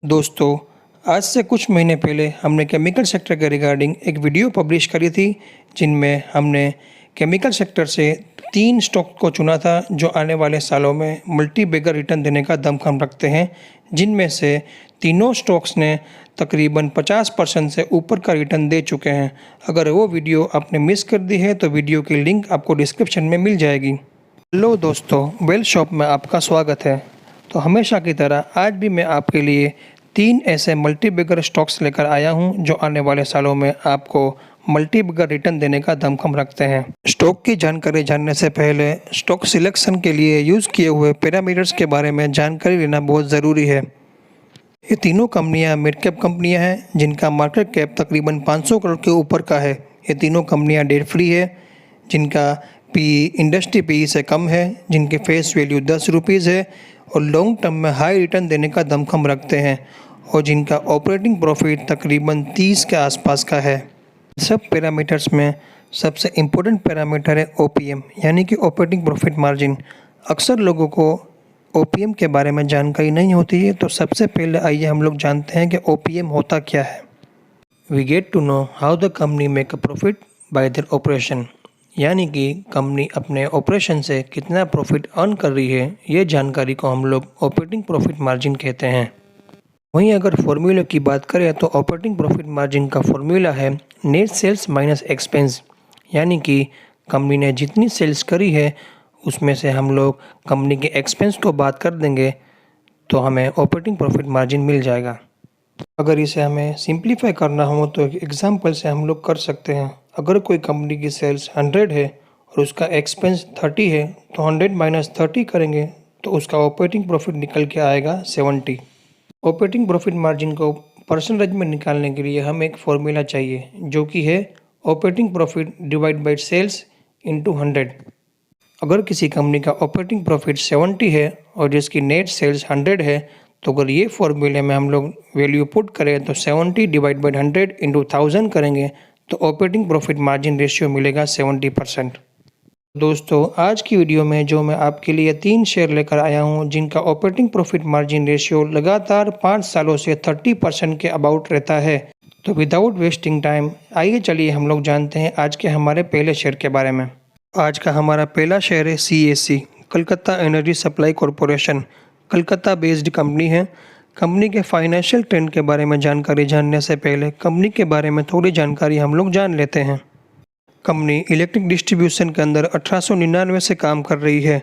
दोस्तों, आज से कुछ महीने पहले हमने केमिकल सेक्टर के रिगार्डिंग एक वीडियो पब्लिश करी थी, जिनमें हमने केमिकल सेक्टर से 3 स्टॉक को चुना था जो आने वाले सालों में मल्टी बैगर रिटर्न देने का दमखम रखते हैं, जिनमें से तीनों स्टॉक्स ने तकरीबन 50% से ऊपर का रिटर्न दे चुके हैं। अगर वो वीडियो आपने मिस कर दी है तो वीडियो की लिंक आपको डिस्क्रिप्शन में मिल जाएगी। हेलो दोस्तों, वेल शॉप में आपका स्वागत है। तो हमेशा की तरह आज भी मैं आपके लिए 3 ऐसे मल्टी बैगर स्टॉक्स लेकर आया हूं जो आने वाले सालों में आपको मल्टी बैगर रिटर्न देने का दमखम रखते हैं। स्टॉक की जानकारी जानने से पहले स्टॉक सिलेक्शन के लिए यूज़ किए हुए पैरामीटर्स के बारे में जानकारी लेना बहुत ज़रूरी है। ये तीनों कंपनियां मिड कैप कंपनियां हैं जिनका मार्केट कैप तकरीबन 500 करोड़ के ऊपर का है। ये तीनों कंपनियां डेट फ्री है, जिनका पी इंडस्ट्री पी से कम है, जिनके फेस वैल्यू 10 रुपीज़ है और लॉन्ग टर्म में हाई रिटर्न देने का दमखम रखते हैं और जिनका ऑपरेटिंग प्रॉफिट तकरीबन 30 के आसपास का है। सब पैरामीटर्स में सबसे इम्पोर्टेंट पैरामीटर है ओपीएम, यानी कि ऑपरेटिंग प्रॉफिट मार्जिन। अक्सर लोगों को ओपीएम के बारे में जानकारी नहीं होती है, तो सबसे पहले आइए हम लोग जानते हैं कि ओपीएम होता क्या है। We get to know how the company make a profit by their operation, यानी कि कंपनी अपने ऑपरेशन से कितना प्रॉफिट अर्न कर रही है, ये जानकारी को हम लोग ऑपरेटिंग प्रॉफिट मार्जिन कहते हैं। वहीं अगर फॉर्मूले की बात करें तो ऑपरेटिंग प्रॉफिट मार्जिन का फॉर्मूला है नेट सेल्स माइनस एक्सपेंस, यानी कि कंपनी ने जितनी सेल्स करी है उसमें से हम लोग कंपनी के एक्सपेंस को बात कर देंगे तो हमें ऑपरेटिंग प्रॉफिट मार्जिन मिल जाएगा। अगर इसे हमें सिंप्लीफाई करना हो तो एक एग्जांपल से हम लोग कर सकते हैं। अगर कोई कंपनी की सेल्स 100 है और उसका एक्सपेंस 30 है तो 100 माइनस 30 करेंगे तो उसका ऑपरेटिंग प्रॉफिट निकल के आएगा 70। ऑपरेटिंग प्रॉफिट मार्जिन को परसेंटेज में निकालने के लिए हमें एक फॉर्मूला चाहिए जो कि है operating profit divide by sales into 100। अगर किसी कंपनी का ऑपरेटिंग प्रॉफिट 70 है और जिसकी नेट सेल्स 100 है, तो अगर ये फॉर्मूले में हम लोग वैल्यू पुट करें तो 70 डिवाइड बाई 100 इंटू 1000 करेंगे तो ऑपरेटिंग प्रॉफिट मार्जिन रेशियो मिलेगा 70%। दोस्तों, आज की वीडियो में जो मैं आपके लिए 3 शेयर लेकर आया हूं जिनका ऑपरेटिंग प्रॉफिट मार्जिन रेशियो लगातार 5 सालों से 30% के अबाउट रहता है, तो विदाउट वेस्टिंग टाइम आइए चलिए हम लोग जानते हैं आज के हमारे पहले शेयर के बारे में। आज का हमारा पहला शेयर है CSC, Calcutta energy supply corporation. Calcutta based company है। कंपनी के फाइनेंशियल ट्रेंड के बारे में जानकारी जानने से पहले कंपनी के बारे में थोड़ी जानकारी हम लोग जान लेते हैं। कंपनी इलेक्ट्रिक डिस्ट्रीब्यूशन के अंदर 1899 से काम कर रही है।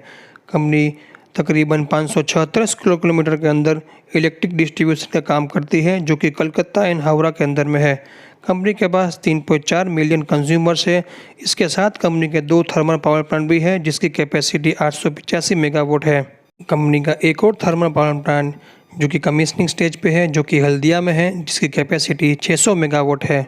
कंपनी तकरीबन 576 किलोमीटर के अंदर इलेक्ट्रिक डिस्ट्रीब्यूशन का काम करती है, जो कि कलकत्ता एंड हावड़ा के अंदर में है। कंपनी के पास 3.4 मिलियन कंज्यूमर्स है। इसके साथ कंपनी के 2 थर्मल पावर प्लांट भी है जिसकी कैपेसिटी 885 मेगावाट है। कंपनी का एक और थर्मल पावर प्लांट जो कि कमीशनिंग स्टेज पे है, जो कि हल्दिया में है, जिसकी कैपेसिटी 600 मेगावाट है।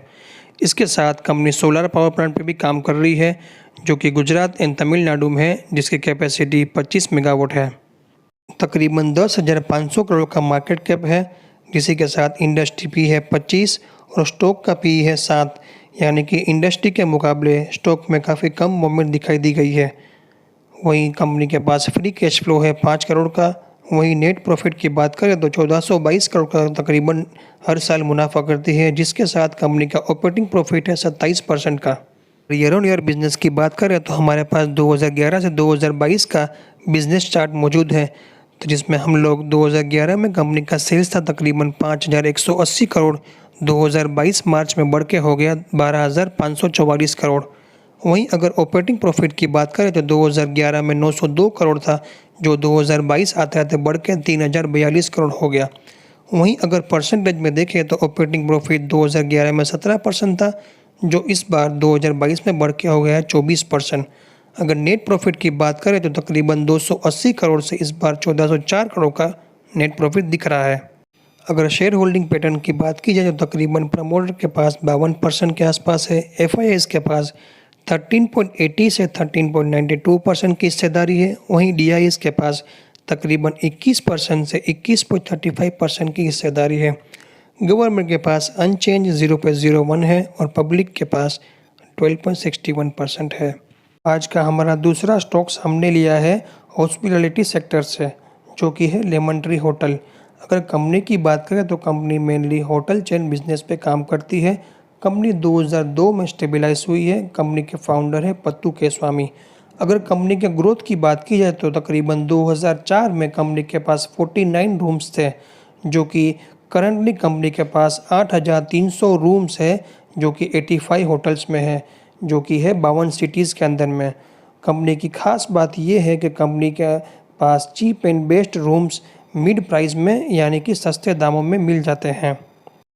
इसके साथ कंपनी सोलर पावर प्लांट पे भी काम कर रही है जो कि गुजरात एंड तमिलनाडु में है, जिसकी कैपेसिटी 25 मेगावाट है। तकरीबन 10,500 करोड़ का मार्केट कैप है, जिसी के साथ इंडस्ट्री पी है 25 और स्टॉक का पी है 7, यानी कि इंडस्ट्री के मुकाबले स्टॉक में काफ़ी कम मूवमेंट दिखाई दी गई है। वहीं कंपनी के पास फ्री कैश फ्लो है 5 करोड़ का। वहीं नेट प्रॉफिट की बात करें तो 1422 करोड़ का तकरीबन हर साल मुनाफा करती है, जिसके साथ कंपनी का ऑपरेटिंग प्रॉफिट है 27% का। ईयर ऑन ईयर बिजनेस की बात करें तो हमारे पास 2011 से 2022 का बिजनेस चार्ट मौजूद है, तो जिसमें हम लोग 2011 में कंपनी का सेल्स था तकरीबन 5180 करोड़, 2022 मार्च में बढ़ के हो गया 12,544 करोड़। वहीं अगर ऑपरेटिंग प्रॉफिट की बात करें तो 2011 में 902 करोड़ था, जो 2022 आते आते बढ़ के 3042 करोड़ हो गया। वहीं अगर परसेंटेज में देखें तो ऑपरेटिंग प्रॉफिट 2011 में 17% था, जो इस बार 2022 में बढ़ के हो गया है 24%। अगर नेट प्रॉफिट की बात करें तो तकरीबन 280 करोड़ से इस बार 1404 करोड़ का नेट प्रॉफिट दिख रहा है। अगर शेयर होल्डिंग पैटर्न की बात की जाए तो तकरीबन प्रमोटर के पास 52% के आसपास है। एफआईआईज के पास 13.80 से 13.92% की हिस्सेदारी है। वहीं डीआईएस के पास तकरीबन 21% से 21.35% की हिस्सेदारी है। गवर्नमेंट के पास अनचेंज 0.01 है और पब्लिक के पास 12.61% है। आज का हमारा दूसरा स्टॉक्स हमने लिया है हॉस्पिटैलिटी सेक्टर से, जो कि है लेमन ट्री होटल। अगर कंपनी की बात करें तो company mainly hotel chain business पे काम करती है। कंपनी 2002 में स्टेबलाइज हुई है। कंपनी के फाउंडर है पत्तू केस्वामी। अगर कंपनी के ग्रोथ की बात की जाए तो तकरीबन 2004 में कंपनी के पास 49 रूम्स थे, जो कि करंटली कंपनी के पास 8,300 रूम्स है, जो कि 85 होटल्स में है, जो कि है 52 सिटीज़ के अंदर में। कंपनी की खास बात यह है कि कंपनी के पास cheap and best rooms mid price में यानी कि सस्ते दामों में मिल जाते हैं,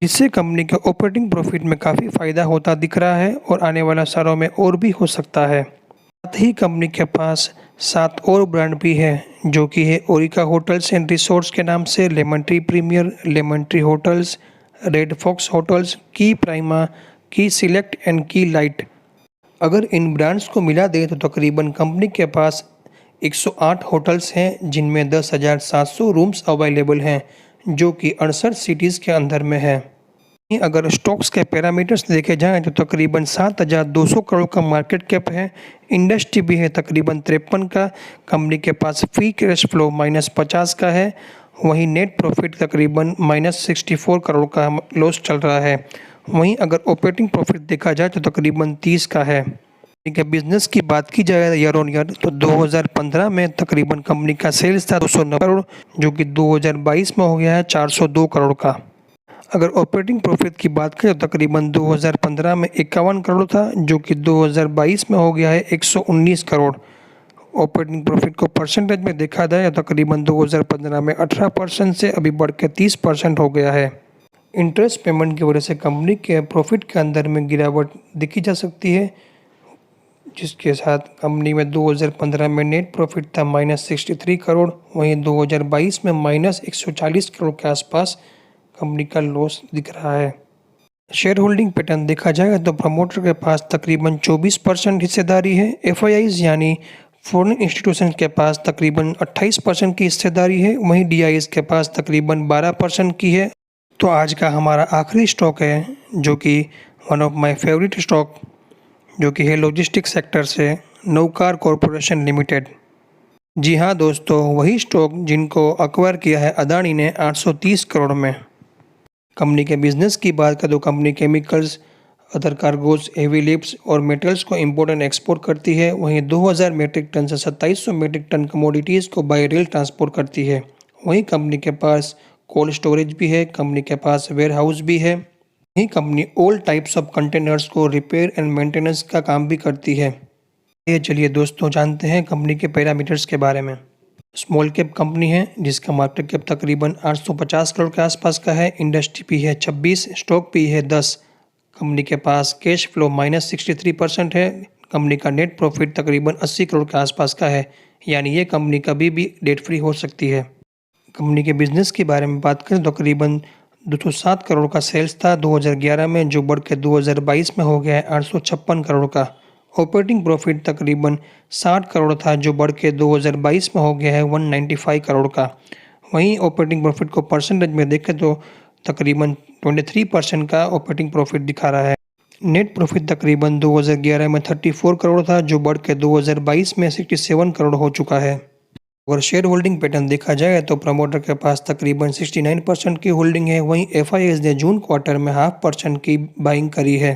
जिससे कंपनी के ऑपरेटिंग प्रॉफिट में काफ़ी फ़ायदा होता दिख रहा है और आने वाला सालों में और भी हो सकता है। साथ ही कंपनी के पास 7 और ब्रांड भी है, जो कि है ओरिका होटल्स एंड रिसोर्ट्स के नाम से, Lemon Tree Premier, Lemon Tree Hotels, Red Fox Hotels, Keys Prima, Keys Select and Keys Lite. अगर इन ब्रांड्स को मिला दें तो तकरीबन कंपनी के पास 108 होटल्स हैं, जिनमें 10,700 रूम्स अवेलेबल हैं, जो कि 68 सिटीज़ के अंदर में है। अगर स्टॉक्स के पैरामीटर्स देखे जाएं तो तकरीबन 7,200 करोड़ का मार्केट कैप है। इंडस्ट्री भी है तकरीबन 53 का। कंपनी के पास फ्री कैश फ्लो -50 का है। वहीं नेट प्रॉफिट तकरीबन -64 करोड़ का लॉस चल रहा है। वहीं अगर ऑपरेटिंग प्रॉफिट देखा जाए तो तकरीबन 30 का है। कंपनी के बिजनेस की बात की जाए ईयर ऑन ईयर तो 2015 में तकरीबन कंपनी का सेल्स था 290 करोड़, जो कि 2022 में हो गया है 402 करोड़ का। अगर ऑपरेटिंग प्रॉफिट की बात करें तो तकरीबन 2015 में 51 करोड़ था, जो कि 2022 में हो गया है 119 करोड़। ऑपरेटिंग प्रॉफिट को परसेंटेज में देखा जाए तो तकरीबन 2015 में 18% से अभी बढ़ के 30% हो गया है। इंटरेस्ट पेमेंट की वजह से कंपनी के प्रॉफिट के अंदर में गिरावट देखी जा सकती है, जिसके साथ कंपनी में 2015 में नेट प्रॉफिट था -63 करोड़, वहीं 2022 में -140 करोड़ के आसपास कंपनी का लॉस दिख रहा है। शेयर होल्डिंग पैटर्न देखा जाए तो प्रमोटर के पास तकरीबन 24% हिस्सेदारी है। एफआईआईज यानी फॉरेन इंस्टीट्यूशन के पास तकरीबन 28% की हिस्सेदारी है। वहीं डीआईएस के पास तकरीबन 12% की है। तो आज का हमारा आखिरी स्टॉक है, जो कि one of my favourite stock, जो कि है लॉजिस्टिक्स सेक्टर से नौकार कॉरपोरेशन लिमिटेड। जी हाँ दोस्तों, वही स्टॉक जिनको अक्वायर किया है अदानी ने 830 करोड़ में। कंपनी के बिजनेस की बात करें तो company chemicals, other cargoes, heavy lifts और मेटल्स को इंपोर्ट एंड एक्सपोर्ट करती है। वहीं 2000 मीट्रिक टन से 2700 मीट्रिक टन कमोडिटीज़ को बाय रेल ट्रांसपोर्ट करती है। वहीं कंपनी के पास कोल्ड स्टोरेज भी है, कंपनी के पास वेयर हाउस भी है। वहीं company all types of containers को रिपेयर एंड मेंटेनेंस का काम भी करती है। ये चलिए दोस्तों जानते हैं कंपनी के पैरामीटर्स के बारे में। स्मॉल कैप कंपनी है, जिसका मार्केट कैप तकरीबन 850 करोड़ के आसपास का है। इंडस्ट्री पी है 26, स्टॉक पी है 10। कंपनी के पास कैश फ्लो -63% है। कंपनी का नेट प्रॉफिट तकरीबन 80 करोड़ के आसपास का है, यानी ये कंपनी कभी भी डेट फ्री हो सकती है। कंपनी के बिजनेस के बारे में बात करें तो तकरीबन 207 करोड़ का सेल्स था 2011 में, जो बढ़ के 2022 में हो गया है 856 करोड़ का। ऑपरेटिंग प्रॉफिट तकरीबन 60 करोड़ था, जो बढ़ के 2022 में हो गया है 195 करोड़ का। वहीं ऑपरेटिंग प्रॉफिट को परसेंटेज में देखें तो तकरीबन 23% का ऑपरेटिंग प्रॉफिट दिखा रहा है। नेट प्रॉफिट तकरीबन 2011 में 34 करोड़ था, जो बढ़ के 2022 में 67 करोड़ हो चुका है। अगर शेयर होल्डिंग पैटर्न देखा जाए तो प्रमोटर के पास तकरीबन 69% की होल्डिंग है। वहीं एफआईआईज ने जून क्वार्टर में 0.5% की बाइंग करी है।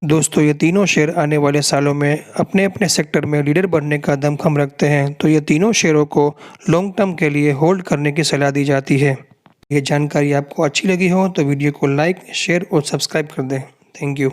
दोस्तों, ये तीनों शेयर आने वाले सालों में अपने अपने सेक्टर में लीडर बनने का दमखम रखते हैं, तो ये तीनों शेयरों को लॉन्ग टर्म के लिए होल्ड करने की सलाह दी जाती है। ये जानकारी आपको अच्छी लगी हो तो वीडियो को लाइक, शेयर और सब्सक्राइब कर दें। Thank you.